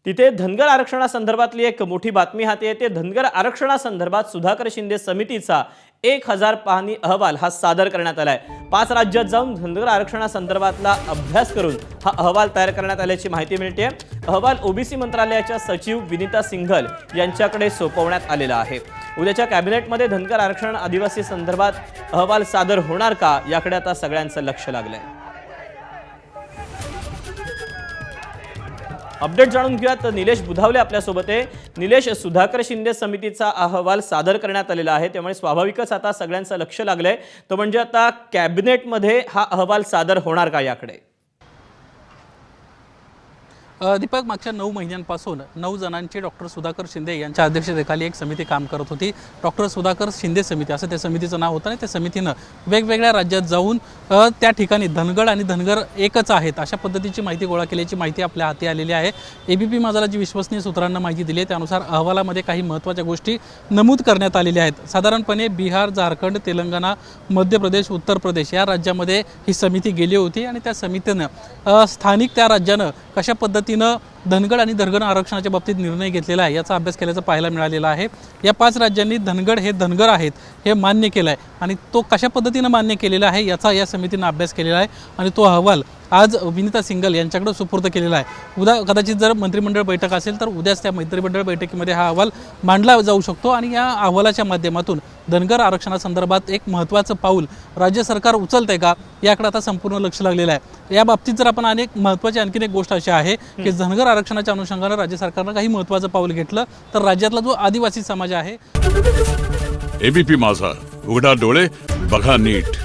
तिथे धनगर आरक्षणासंदर्भातली एक मोठी बातमी हाती येते। धनगर आरक्षणासंदर्भात सुधाकर शिंदे समितीचा 1000 पाहणी अहवाल हा सादर करण्यात आलाय। 5 राज्यात जाऊन धनगर आरक्षणासंदर्भातला अभ्यास करून हा अहवाल तयार करण्यात आल्याची माहिती मिळते। अहवाल ओबीसी मंत्रालयाच्या सचिव विनीता सिंघल यांच्याकडे सोपवण्यात आलेला आहे। उद्याच्या कॅबिनेटमध्ये धनगर आरक्षण आदिवासी संदर्भात अहवाल सादर होणार का याकडे आता सगळ्यांचं लक्ष लागलंय। अपडेट जाणून घेऊयात। निलेश बुधावले आपल्यासोबत आहे। निलेश, सुधाकर शिंदे समितीचा अहवाल सादर करण्यात आलेला आहे, त्यामुळे स्वाभाविकच आता सगळ्यांचं लक्ष लागलंय। तो म्हणजे आता कॅबिनेटमध्ये हा अहवाल सादर होणार का याकडे। दीपक, मागच्या 9 महिन्यांपासून 9 जणांची डॉक्टर सुधाकर शिंदे यांच्या अध्यक्षतेखाली एक समिती काम करत होती। डॉक्टर सुधाकर शिंदे समिती असं त्या समितीचं नाव होतं आणि त्या समितीनं वेगवेगळ्या राज्यात जाऊन त्या ठिकाणी धनगर आणि धनगर एकच आहेत अशा पद्धतीची माहिती गोळा केल्याची माहिती आपल्या हाती आलेली आहे। एबीपी माझाला जी विश्वसनीय सूत्रांना माहिती दिली आहे त्यानुसार अहवालामध्ये काही महत्त्वाच्या गोष्टी नमूद करण्यात आलेल्या आहेत। साधारणपणे बिहार, झारखंड, तेलंगणा, मध्य प्रदेश, उत्तर प्रदेश या राज्यामध्ये ही समिती गेली होती आणि त्या समितीनं स्थानिक त्या राज्यानं कशा पद्धतीनं धनगर आणि धनगर आरक्षणाच्या बाबतीत निर्णय घेतलेला आहे याचा अभ्यास केल्याचं पाहायला मिळालेला आहे। या 5 राज्यांनी धनगर हे धनगर आहेत हे मान्य केलं आहे आणि तो कशा पद्धतीनं मान्य केलेला आहे याचा या समितीनं अभ्यास केलेला आहे आणि तो अहवाल आज विनीता सिंघल यांच्याकडे सुपूर्द केलेला आहे। उद्या कदाचित जर मंत्रिमंडळ बैठक असेल तर उद्याच त्या मंत्रिमंडळ बैठकीमध्ये हा अहवाल मांडला जाऊ शकतो आणि या अहवालाच्या माध्यमातून धनगर आरक्षणासंदर्भात एक महत्त्वाचं पाऊल राज्य सरकार उचलतंय का याकडे आता संपूर्ण लक्ष लागलेलं आहे। या बाबतीत जर आपण अनेक महत्त्वाची आणखीन एक गोष्ट अशी आहे की धनगर आरक्षणाच्या अनुषंगाने राज्य सरकारनं काही महत्त्वाचं पाऊल घेतलं तर राज्यातला जो आदिवासी समाज आहे। एबीपी माझा, उघडा डोळे बघा नीट।